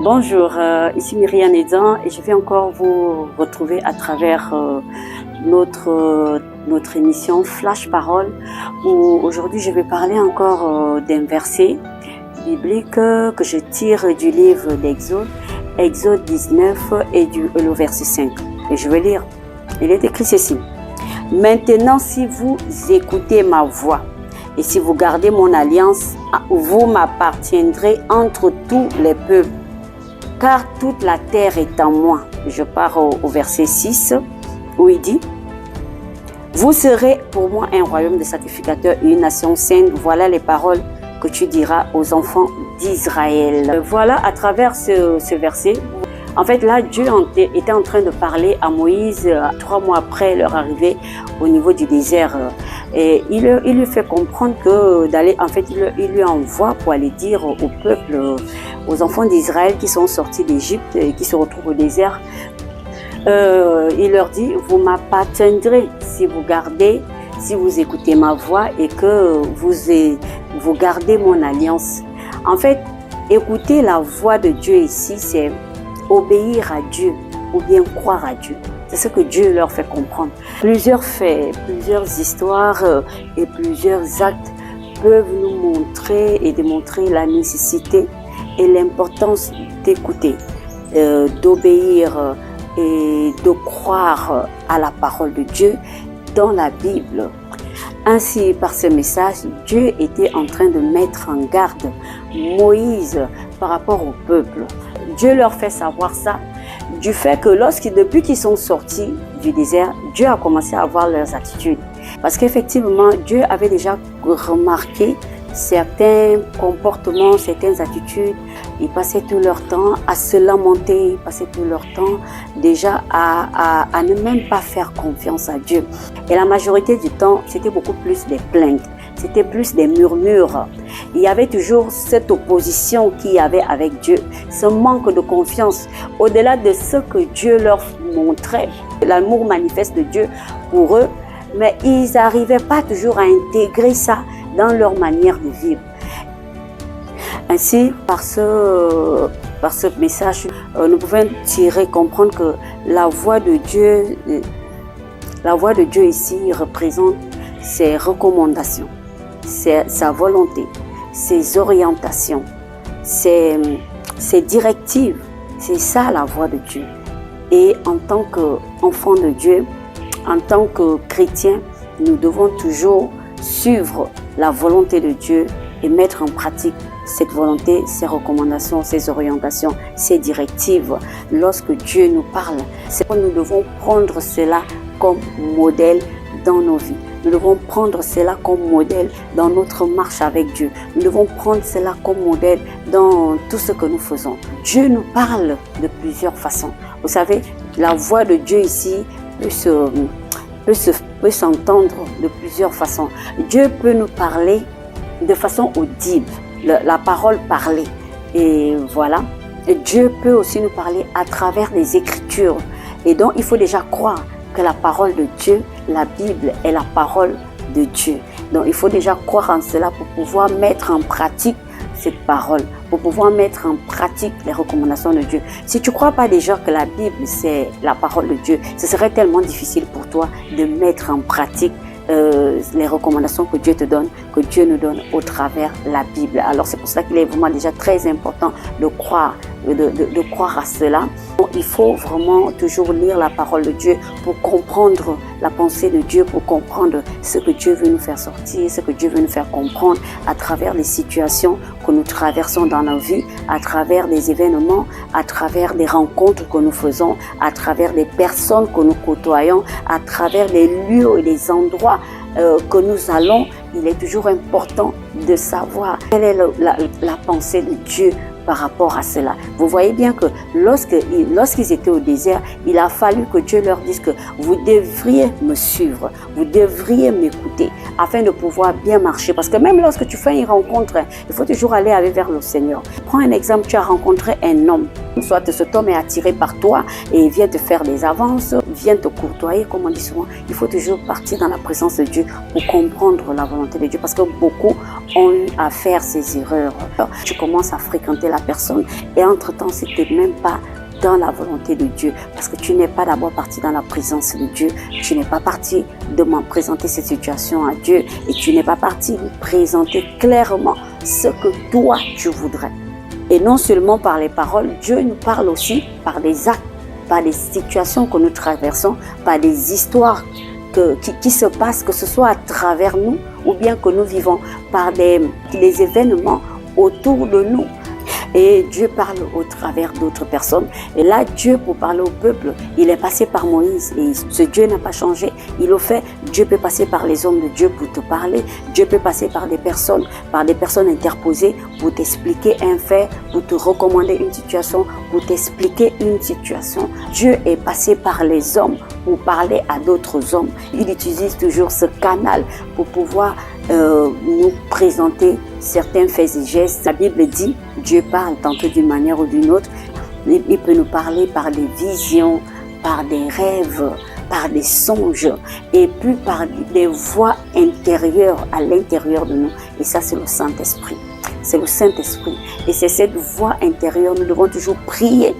Bonjour, ici Myriam Edan et je vais encore vous retrouver à travers notre émission Flash Parole où aujourd'hui je vais parler encore d'un verset biblique que je tire du livre d'Exode, Exode 19 et le verset 5. Et je vais lire. Il est écrit ceci. Maintenant, si vous écoutez ma voix et si vous gardez mon alliance, vous m'appartiendrez entre tous les peuples. Car toute la terre est en moi. Je pars au verset 6 où il dit « Vous serez pour moi un royaume de sacrificateurs et une nation sainte. Voilà les paroles que tu diras aux enfants d'Israël. » Voilà, à travers ce verset, en fait là, Dieu était en train de parler à Moïse 3 mois après leur arrivée au niveau du désert. Et il lui fait comprendre que d'aller, en fait, il lui envoie pour aller dire au peuple, aux enfants d'Israël qui sont sortis d'Égypte et qui se retrouvent au désert, il leur dit, vous m'appartiendrez si vous écoutez ma voix et que vous gardez mon alliance. En fait, écouter la voix de Dieu ici, c'est obéir à Dieu ou bien croire à Dieu. C'est ce que Dieu leur fait comprendre. Plusieurs faits, plusieurs histoires et plusieurs actes peuvent nous montrer et démontrer la nécessité et l'importance d'écouter, d'obéir et de croire à la parole de Dieu dans la Bible. Ainsi, par ce message, Dieu était en train de mettre en garde Moïse par rapport au peuple. Dieu leur fait savoir ça du fait que depuis qu'ils sont sortis du désert, Dieu a commencé à voir leurs attitudes. Parce qu'effectivement, Dieu avait déjà remarqué certains comportements, certaines attitudes. Ils passaient tout leur temps à se lamenter, ils passaient tout leur temps déjà à ne même pas faire confiance à Dieu. Et la majorité du temps, c'était beaucoup plus des plaintes, c'était plus des murmures. Il y avait toujours cette opposition qu'il y avait avec Dieu, ce manque de confiance. Au-delà de ce que Dieu leur montrait, l'amour manifeste de Dieu pour eux, mais ils n'arrivaient pas toujours à intégrer ça dans leur manière de vivre. Ainsi, par ce message, nous pouvons comprendre que la voix de Dieu ici représente ses recommandations, sa volonté, ses orientations, ses directives. C'est ça la voix de Dieu. Et en tant qu'enfant de Dieu, en tant que chrétien, nous devons toujours suivre la volonté de Dieu et mettre en pratique cette volonté, ses recommandations, ses orientations, ses directives. Lorsque Dieu nous parle, nous devons prendre cela comme modèle dans nos vies. Nous devons prendre cela comme modèle dans notre marche avec Dieu. Nous devons prendre cela comme modèle dans tout ce que nous faisons. Dieu nous parle de plusieurs façons. Vous savez, la voix de Dieu ici peut s'entendre de plusieurs façons. Dieu peut nous parler de façon audible, la parole parlée. Et voilà. Et Dieu peut aussi nous parler à travers les Écritures. Et donc, il faut déjà croire que la parole de Dieu, la Bible, est la parole de Dieu. Donc, il faut déjà croire en cela pour pouvoir mettre en pratique cette parole, pour pouvoir mettre en pratique les recommandations de Dieu. Si tu ne crois pas déjà que la Bible, c'est la parole de Dieu, ce serait tellement difficile pour toi de mettre en pratique les recommandations que Dieu te donne, que Dieu nous donne au travers de la Bible. Alors c'est pour ça qu'il est vraiment déjà très important de croire à cela. Donc, il faut vraiment toujours lire la parole de Dieu pour comprendre la pensée de Dieu, pour comprendre ce que Dieu veut nous faire sortir, ce que Dieu veut nous faire comprendre à travers les situations que nous traversons dans nos vies, à travers des événements, à travers des rencontres que nous faisons, à travers des personnes que nous côtoyons, à travers les lieux et les endroits que nous allons. Il est toujours important de savoir quelle est la pensée de Dieu par rapport à cela. Vous voyez bien que lorsqu'ils étaient au désert, il a fallu que Dieu leur dise que vous devriez me suivre, vous devriez m'écouter afin de pouvoir bien marcher. Parce que même lorsque tu fais une rencontre, il faut toujours aller vers le Seigneur. Prends un exemple, tu as rencontré un homme. Soit cet homme est attiré par toi et il vient te faire des avances, vient te courtoyer, comme on dit souvent, il faut toujours partir dans la présence de Dieu pour comprendre la volonté de Dieu, parce que beaucoup ont eu à faire ces erreurs. Alors, tu commences à fréquenter la personne et entre-temps, ce n'était même pas dans la volonté de Dieu, parce que tu n'es pas d'abord parti dans la présence de Dieu, tu n'es pas parti de m'en présenter cette situation à Dieu et tu n'es pas parti lui présenter clairement ce que toi tu voudrais. Et non seulement par les paroles, Dieu nous parle aussi par des actes, par des situations que nous traversons, par des histoires qui se passent, que ce soit à travers nous ou bien que nous vivons, par les événements autour de nous. Et Dieu parle au travers d'autres personnes. Et là, Dieu, pour parler au peuple, il est passé par Moïse. Et ce Dieu n'a pas changé. Il le fait. Dieu peut passer par les hommes de Dieu pour te parler. Dieu peut passer par des personnes interposées pour t'expliquer un fait, pour te recommander une situation, pour t'expliquer une situation. Dieu est passé par les hommes pour parler à d'autres hommes. Il utilise toujours ce canal pour pouvoir nous présenter certains faits et gestes. La Bible dit, Dieu parle tantôt d'une manière ou d'une autre. Il peut nous parler par des visions, par des rêves, par des songes et puis par des voix intérieures à l'intérieur de nous. Et ça, c'est le Saint-Esprit. C'est le Saint-Esprit. Et c'est cette voix intérieure. Nous devons toujours prier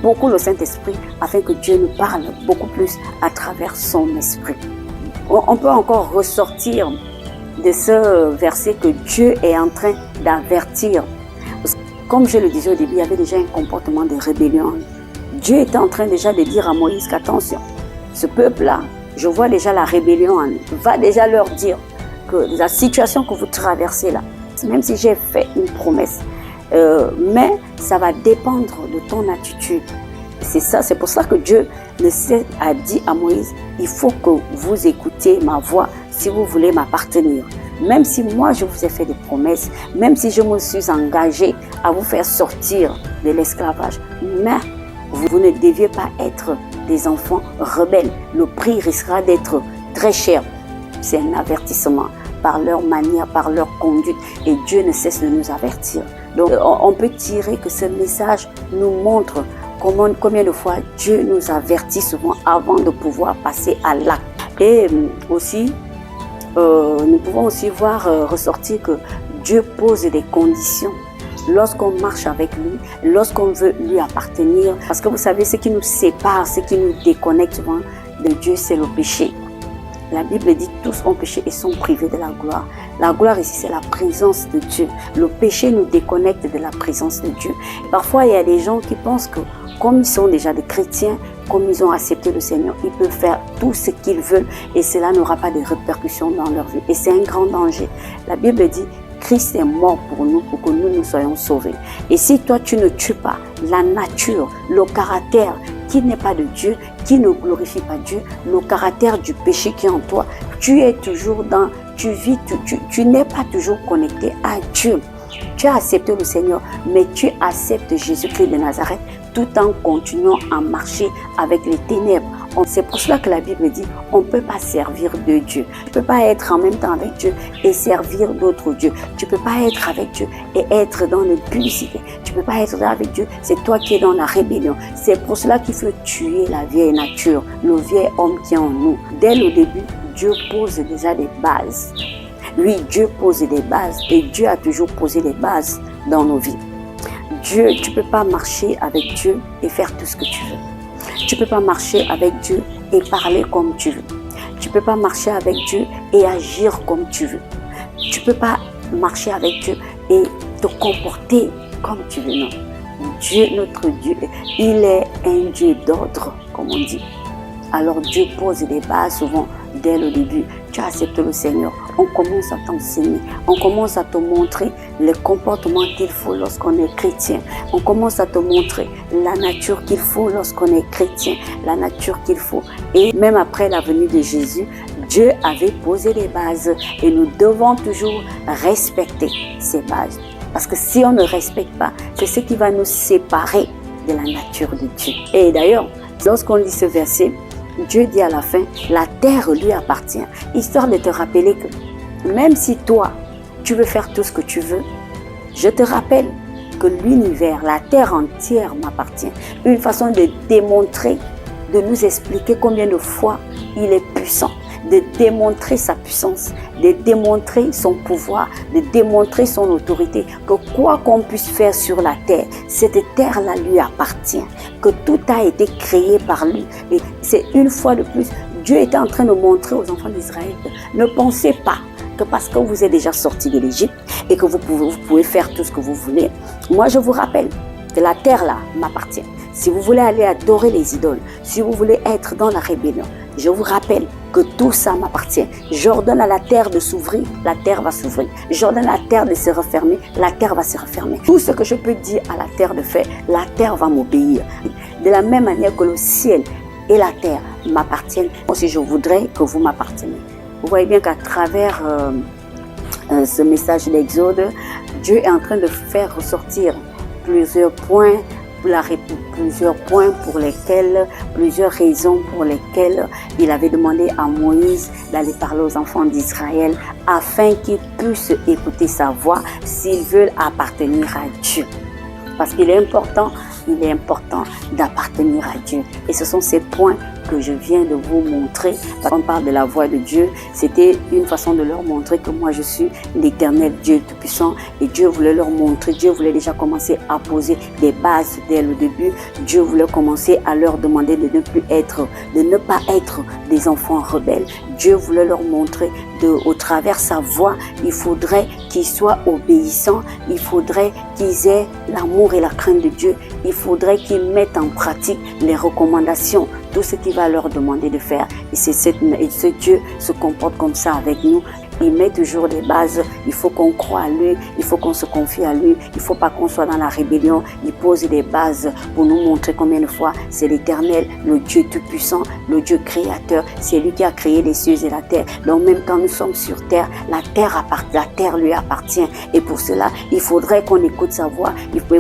beaucoup le Saint-Esprit afin que Dieu nous parle beaucoup plus à travers son esprit. On peut encore ressortir de ce verset que Dieu est en train d'avertir. Comme je le disais au début, il y avait déjà un comportement de rébellion. Dieu était en train déjà de dire à Moïse qu'attention, ce peuple-là, je vois déjà la rébellion en eux. Va déjà leur dire que la situation que vous traversez là, même si j'ai fait une promesse, mais ça va dépendre de ton attitude. C'est ça, c'est pour ça que Dieu a dit à Moïse, il faut que vous écoutiez ma voix si vous voulez m'appartenir. Même si moi je vous ai fait des promesses, même si je me suis engagé à vous faire sortir de l'esclavage, mais vous ne deviez pas être des enfants rebelles. Le prix risquera d'être très cher. C'est un avertissement par leur manière, par leur conduite, et Dieu ne cesse de nous avertir. Donc on peut tirer que ce message nous montre combien de fois Dieu nous avertit souvent avant de pouvoir passer à l'acte. Et aussi, nous pouvons aussi voir ressortir que Dieu pose des conditions lorsqu'on marche avec lui, lorsqu'on veut lui appartenir. Parce que vous savez, ce qui nous sépare, ce qui nous déconnecte souvent de Dieu, c'est le péché. La Bible dit tous ont péché et sont privés de la gloire. La gloire ici, c'est la présence de Dieu. Le péché nous déconnecte de la présence de Dieu. Parfois, il y a des gens qui pensent que comme ils sont déjà des chrétiens, comme ils ont accepté le Seigneur, ils peuvent faire tout ce qu'ils veulent et cela n'aura pas de répercussions dans leur vie. Et c'est un grand danger. La Bible dit, Christ est mort pour nous, pour que nous soyons sauvés. Et si toi, tu ne tues pas la nature, le caractère qui n'est pas de Dieu, qui ne glorifie pas Dieu, le caractère du péché qui est en toi, tu es toujours tu n'es pas toujours connecté à Dieu. Tu as accepté le Seigneur, mais tu acceptes Jésus-Christ de Nazareth tout en continuant à marcher avec les ténèbres. C'est pour cela que la Bible dit, on ne peut pas servir de Dieu. Tu ne peux pas être en même temps avec Dieu et servir d'autres dieux. Tu ne peux pas être avec Dieu et être dans l'impudicité. Tu ne peux pas être avec Dieu, c'est toi qui es dans la rébellion. C'est pour cela qu'il faut tuer la vieille nature, le vieil homme qui est en nous. Dès le début, Dieu pose déjà des bases. Lui, Dieu pose des bases et Dieu a toujours posé des bases dans nos vies. Dieu, tu ne peux pas marcher avec Dieu et faire tout ce que tu veux. Tu ne peux pas marcher avec Dieu et parler comme tu veux. Tu ne peux pas marcher avec Dieu et agir comme tu veux. Tu ne peux pas marcher avec Dieu et te comporter comme tu veux. Non. Dieu, notre Dieu, il est un Dieu d'ordre, comme on dit. Alors Dieu pose des bases souvent dès le début. Tu acceptes le Seigneur. On commence à t'enseigner. On commence à te montrer les comportements qu'il faut lorsqu'on est chrétien. On commence à te montrer la nature qu'il faut lorsqu'on est chrétien. La nature qu'il faut. Et même après la venue de Jésus, Dieu avait posé les bases. Et nous devons toujours respecter ces bases. Parce que si on ne respecte pas, c'est ce qui va nous séparer de la nature de Dieu. Et d'ailleurs, lorsqu'on lit ce verset, Dieu dit à la fin, la terre lui appartient. Histoire de te rappeler que même si toi, tu veux faire tout ce que tu veux, je te rappelle que l'univers, la terre entière m'appartient. Une façon de démontrer de nous expliquer combien de fois il est puissant, de démontrer sa puissance, de démontrer son pouvoir, de démontrer son autorité, que quoi qu'on puisse faire sur la terre, cette terre-là lui appartient, que tout a été créé par lui. Et c'est une fois de plus, Dieu était en train de montrer aux enfants d'Israël que ne pensez pas que parce que vous êtes déjà sortis de l'Égypte et que vous pouvez faire tout ce que vous voulez. Moi, je vous rappelle que la terre-là m'appartient. Si vous voulez aller adorer les idoles, si vous voulez être dans la rébellion, je vous rappelle que tout ça m'appartient. J'ordonne à la terre de s'ouvrir, la terre va s'ouvrir. J'ordonne à la terre de se refermer, la terre va se refermer. Tout ce que je peux dire à la terre de faire, la terre va m'obéir. De la même manière que le ciel et la terre m'appartiennent, aussi je voudrais que vous m'apparteniez. Vous voyez bien qu'à travers ce message d'Exode, Dieu est en train de faire ressortir plusieurs raisons pour lesquelles il avait demandé à Moïse d'aller parler aux enfants d'Israël afin qu'ils puissent écouter sa voix s'ils veulent appartenir à Dieu. Parce qu'il est important d'appartenir à Dieu. Et ce sont ces points que je viens de vous montrer. Quand on parle de la voix de Dieu, c'était une façon de leur montrer que moi je suis l'Éternel Dieu Tout-Puissant. Et Dieu voulait leur montrer, Dieu voulait déjà commencer à poser des bases dès le début. Dieu voulait commencer à leur demander de ne pas être des enfants rebelles. Dieu voulait leur montrer au travers sa voix, il faudrait qu'ils soient obéissants, il faudrait qu'ils aient l'amour et la crainte de Dieu, il faudrait qu'ils mettent en pratique les recommandations, tout ce qu'il va leur demander de faire. Et ce Dieu se comporte comme ça avec nous. Il met toujours des bases, il faut qu'on croie à lui, il faut qu'on se confie à lui, il ne faut pas qu'on soit dans la rébellion. Il pose des bases pour nous montrer combien de fois c'est l'Éternel, le Dieu Tout-Puissant, le Dieu Créateur, c'est lui qui a créé les cieux et la terre. Donc même quand nous sommes sur terre, la terre lui appartient. Et pour cela, il faudrait qu'on écoute sa voix.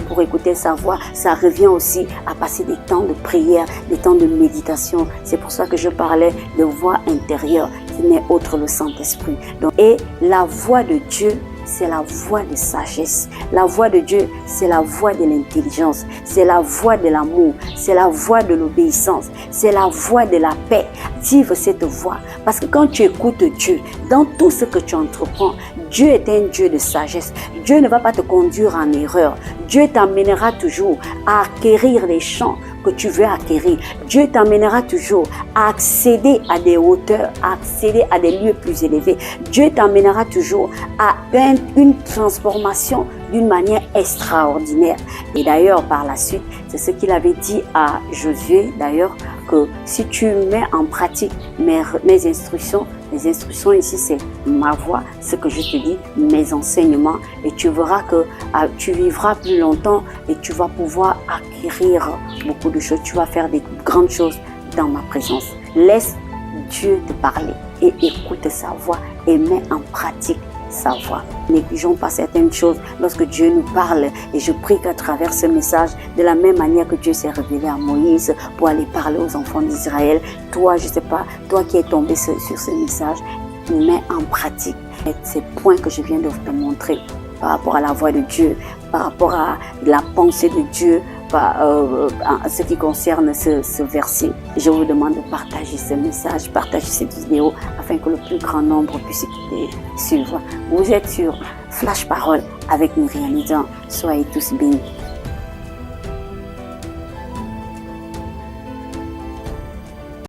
Pour écouter sa voix, ça revient aussi à passer des temps de prière, des temps de méditation. C'est pour ça que je parlais de voix intérieure qui n'est autre le Saint-Esprit. Et la voix de Dieu, c'est la voix de sagesse. La voix de Dieu, c'est la voix de l'intelligence. C'est la voix de l'amour. C'est la voix de l'obéissance. C'est la voix de la paix. Active cette voix. Parce que quand tu écoutes Dieu, dans tout ce que tu entreprends, Dieu est un Dieu de sagesse. Dieu ne va pas te conduire en erreur. Dieu t'amènera toujours à acquérir les champs que tu veux acquérir. Dieu t'amènera toujours à accéder à des hauteurs, à accéder à des lieux plus élevés. Dieu t'amènera toujours à une transformation d'une manière extraordinaire. Et d'ailleurs, par la suite, c'est ce qu'il avait dit à Josué, d'ailleurs, que si tu mets en pratique mes instructions, les instructions ici, c'est ma voix, ce que je te dis, mes enseignements, et tu verras que tu vivras plus longtemps et tu vas pouvoir acquérir beaucoup de choses. Tu vas faire des grandes choses dans ma présence. Laisse Dieu te parler et écoute sa voix et mets en pratique sa voix. Négligeons pas certaines choses lorsque Dieu nous parle, et je prie qu'à travers ce message, de la même manière que Dieu s'est révélé à Moïse pour aller parler aux enfants d'Israël, toi, je sais pas, toi qui es tombé sur ce message, mets en pratique ces points que je viens de te montrer par rapport à la voix de Dieu, par rapport à la pensée de Dieu, en ce qui concerne ce verset. Je vous demande de partager ce message, partager cette vidéo afin que le plus grand nombre puisse suivre. Vous êtes sur Flash Parole avec Myriam Lidan. Soyez tous bénis.